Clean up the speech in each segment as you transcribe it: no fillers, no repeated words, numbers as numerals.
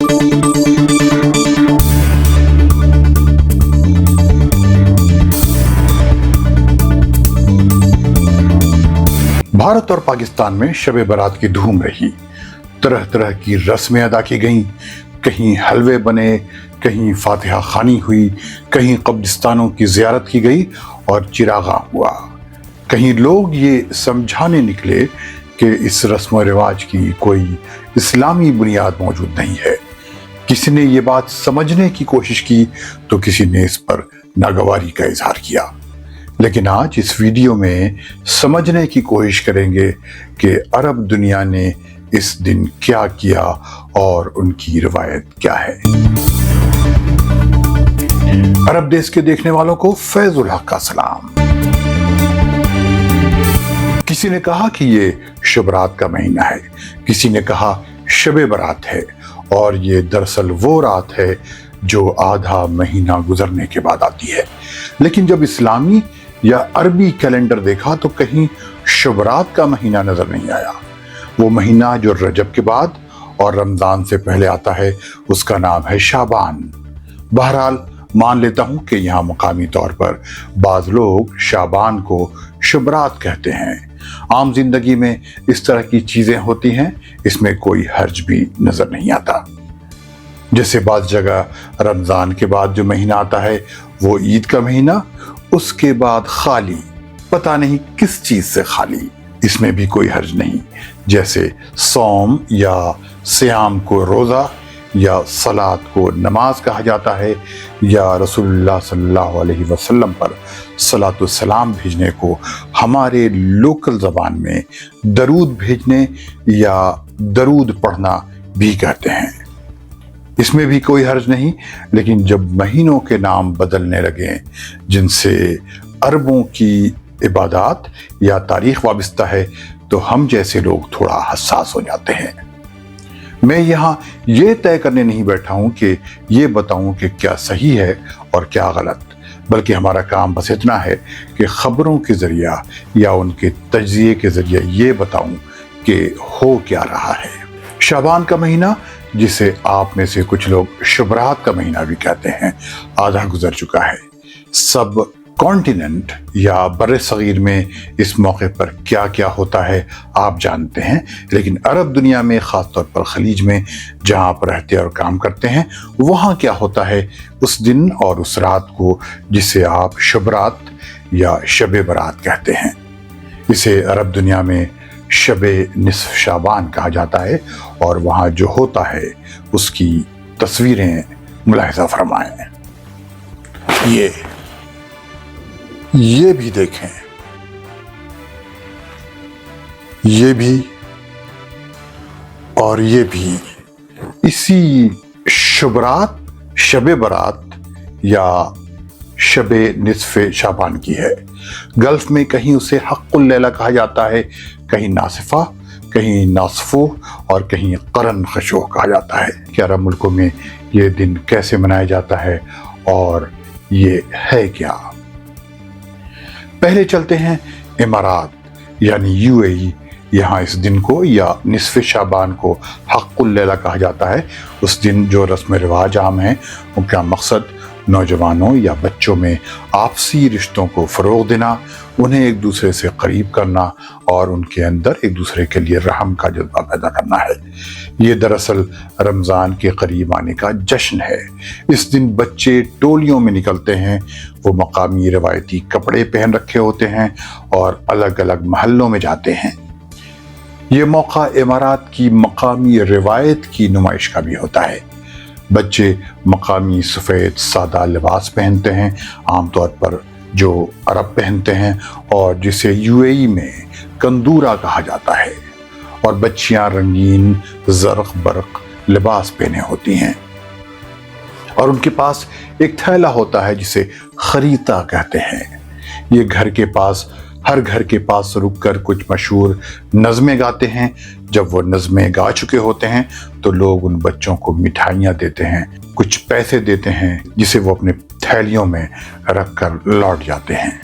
भारत और पाकिस्तान में शब बारात की धूम रही। तरह तरह की रस्में अदा की गईं, कहीं हलवे बने, कहीं फातिहा खानी हुई, कहीं कब्रिस्तानों की जियारत की गई और चिरागा हुआ। कहीं लोग ये समझाने निकले कि इस रस्म रिवाज की कोई इस्लामी बुनियाद मौजूद नहीं है। किसी ने ये बात समझने की कोशिश की तो किसी ने इस पर नागवारी का इजहार किया। लेकिन आज इस वीडियो में समझने की कोशिश करेंगे कि अरब दुनिया ने इस दिन क्या किया और उनकी रिवायत क्या है। अरब देश के देखने वालों को फैजुल हक का सलाम। किसी ने कहा कि ये शब रात का महीना है, किसी ने कहा शब बारात है, और ये दरअसल वो रात है जो आधा महीना गुजरने के बाद आती है। लेकिन जब इस्लामी या अरबी कैलेंडर देखा तो कहीं शब रात का महीना नजर नहीं आया। वो महीना जो रजब के बाद और रमजान से पहले आता है, उसका नाम है शाबान। बहरहाल मान लेता हूं कि यहाँ मकामी तौर पर बाज लोग शाबान को शब रात कहते हैं। आम जिंदगी में इस तरह की चीजें होती हैं, इसमें कोई हर्ज भी नजर नहीं आता। जैसे बाज जगह रमजान के बाद जो महीना आता है वो ईद का महीना, उसके बाद खाली, पता नहीं किस चीज से खाली, इसमें भी कोई हर्ज नहीं। जैसे सौम या सियाम को रोजा या सलात को नमाज कहा जाता है, या रसूलुल्लाह सल्लल्लाहु अलैहि वसल्लम पर सलातो सलाम भेजने को हमारे लोकल ज़बान में दरूद भेजने या दरूद पढ़ना भी कहते हैं। इसमें भी कोई हर्ज नहीं। लेकिन जब महीनों के नाम बदलने लगे जिनसे अरबों की इबादत या तारीख वाबस्ता है, तो हम जैसे लोग थोड़ा हसास हो जाते हैं। मैं यहाँ ये तय करने नहीं बैठा हूँ कि ये बताऊँ कि क्या सही है और क्या गलत, बल्कि हमारा काम बस इतना है कि खबरों के जरिया या उनके तज्जिए के जरिए ये बताऊँ कि हो क्या रहा है। शाबान का महीना, जिसे आप में से कुछ लोग शब रात का महीना भी कहते हैं, आधा गुजर चुका है। सब कॉन्टिनेंट या बर्रे सगीर में इस मौके पर क्या क्या होता है आप जानते हैं, लेकिन अरब दुनिया में, ख़ासतौर पर खलीज में जहां आप रहते और काम करते हैं, वहां क्या होता है उस दिन और उस रात को, जिसे आप शब रात या शब बारात कहते हैं। इसे अरब दुनिया में शबे निस्फ शाबान कहा जाता है, और वहाँ जो होता है उसकी तस्वीरें मुलाहिजा फरमाएं। ये भी देखें, ये भी और ये भी इसी शब रात, शबे बारात या शबे निस्फ़े शाबान की है। गल्फ में कहीं उसे हक़्क़ुल लैला कहा जाता है, कहीं नासिफा, कहीं नासफो और कहीं करन खशो कहा जाता है। कि अरब मुल्कों में ये दिन कैसे मनाया जाता है और ये है क्या। पहले चलते हैं इमारात यानी यूएई। यहाँ इस दिन को या निस्फ़े शाबान को हक़्क़ुल लैला कहा जाता है। उस दिन जो रस्म रिवाज आम हैं उनका मकसद नौजवानों या बच्चों में आपसी रिश्तों को फ़रोग़ देना, उन्हें एक दूसरे से करीब करना और उनके अंदर एक दूसरे के लिए रहम का जज्बा पैदा करना है। ये दरअसल रमज़ान के करीब आने का जश्न है। इस दिन बच्चे टोलियों में निकलते हैं, वो मकामी रवायती कपड़े पहन रखे होते हैं और अलग अलग महल्लों में जाते हैं। ये मौका इमारात की मकामी रिवायत की नुमाइश का भी होता है। बच्चे मकामी सफ़ेद सादा लिबास पहनते हैं, आमतौर पर जो अरब पहनते हैं और जिसे यूएई में कंदूरा कहा जाता है, और बच्चियां रंगीन ज़र्क़ बर्क़ लिबास पहने होती हैं और उनके पास एक थैला होता है जिसे खरीता कहते हैं। ये हर घर के पास रुककर कुछ मशहूर नज़में गाते हैं। जब वो नज़में गा चुके होते हैं तो लोग उन बच्चों को मिठाइयाँ देते हैं, कुछ पैसे देते हैं, जिसे वो अपने थैलियों में रख कर लौट जाते हैं।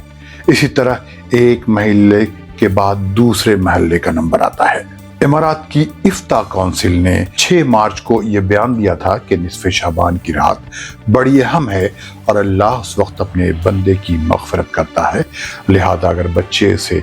इसी तरह एक महल्ले के बाद दूसरे महल्ले का नंबर आता है। इमारात की इफ्ता काउंसिल ने 6 मार्च को यह बयान दिया था कि निस्फ़े शाबान की रात बड़ी अहम है और अल्लाह उस वक्त अपने बंदे की मग़फ़िरत करता है, लिहाजा अगर बच्चे इसे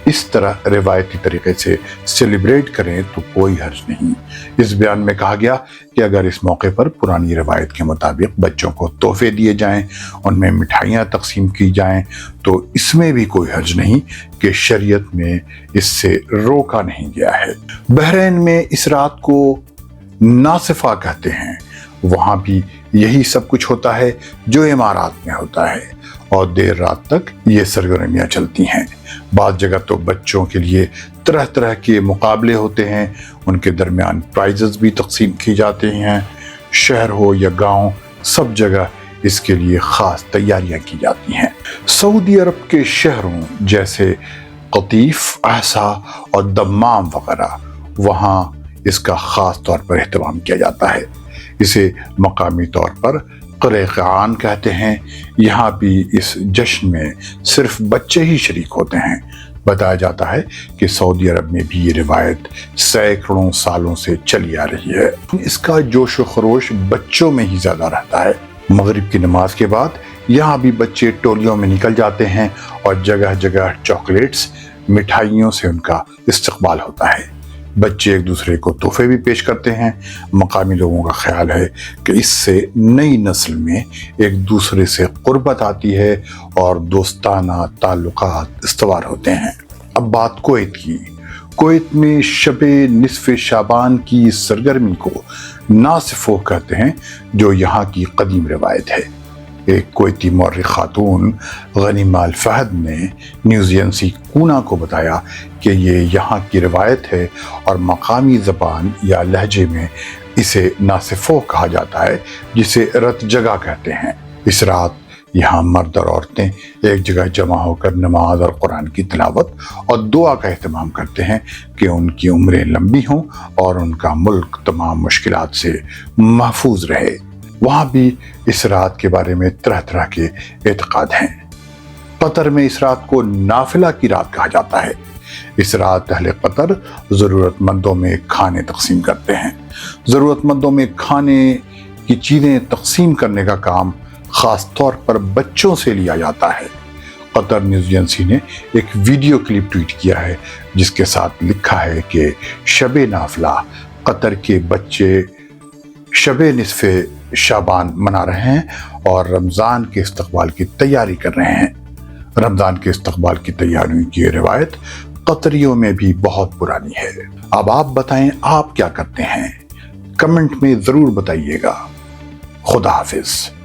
इस तरह रिवायती तरीके से सेलिब्रेट करें तो कोई हर्ज नहीं। इस बयान में कहा गया कि अगर इस मौके पर पुरानी रिवायत के मुताबिक बच्चों को तोहफे दिए जाएं, उनमें मिठाइयाँ तकसीम की जाएं, तो इसमें भी कोई हर्ज नहीं कि शरीयत में इससे रोका नहीं गया है। बहरीन में इस रात को नासिफा कहते हैं। वहाँ भी यही सब कुछ होता है जो इमारात में होता है और देर रात तक ये सरगर्मियाँ चलती हैं। बाद जगह तो बच्चों के लिए तरह तरह के मुकाबले होते हैं, उनके दरमियान प्राइजेस भी तकसीम की जाते हैं। शहर हो या गांव, सब जगह इसके लिए ख़ास तैयारियां की जाती हैं। सऊदी अरब के शहरों जैसे कतीफ, अहसा और दम्माम वगैरह, वहाँ इसका ख़ास तौर पर एहतमाम किया जाता है। इसे मकामी तौर पर क़ुरैक़ान कहते हैं। यहाँ भी इस जश्न में सिर्फ बच्चे ही शरीक होते हैं। बताया जाता है कि सऊदी अरब में भी ये रिवायत सैकड़ों सालों से चली आ रही है। इसका जोश व खरोश बच्चों में ही ज़्यादा रहता है। मगरिब की नमाज के बाद यहाँ भी बच्चे टोलियों में निकल जाते हैं और जगह जगह चॉकलेट्स, मिठाइयों से उनका इस्तकबाल होता है। बच्चे एक दूसरे को तोहफे भी पेश करते हैं। मकामी लोगों का ख्याल है कि इससे नई नस्ल में एक दूसरे से क़ुर्बत आती है और दोस्ताना ताल्लुकात इस्तवार होते हैं। अब बात कुवैत की। कुवैत में शबे निस्फ़े शाबान की सरगर्मी को नासिफ़ो कहते हैं, जो यहाँ की कदीम रिवायत है। एक कुवैती मौर्रिख़ खातून गनीमा अल फहद ने न्यूज़ एजेंसी कूना को बताया कि ये यहाँ की रिवायत है और मकामी ज़बान या लहजे में इसे नासिफ़ो कहा जाता है, जिसे रत जगह कहते हैं। इस रात यहाँ मर्द और औरतें एक जगह जमा होकर नमाज और कुरान की तिलावत और दुआ का एहतमाम करते हैं कि उनकी उम्रें लंबी हों और उनका मुल्क तमाम मुश्किलात से महफूज रहे। वहाँ भी इस रात के बारे में तरह तरह के एतक़ाद हैं। कतर में इस रात को नाफिला की रात कहा जाता है। इस रात अहले कतर ज़रूरतमंदों में खाने तकसीम करते हैं। ज़रूरतमंदों में खाने की चीज़ें तकसीम करने का काम ख़ास तौर पर बच्चों से लिया जाता है। कतर न्यूज़ एजेंसी ने एक वीडियो क्लिप ट्वीट किया है जिसके साथ लिखा है कि शबे नाफिला कतर के बच्चे शबे निस्फ़े शाबान मना रहे हैं और रमज़ान के इस्तकबाल की तैयारी कर रहे हैं। रमज़ान के इस्तकबाल की तैयारियों की रिवायत कतरियों में भी बहुत पुरानी है। अब आप बताएं, आप क्या करते हैं? कमेंट में ज़रूर बताइएगा। खुदा हाफिज़।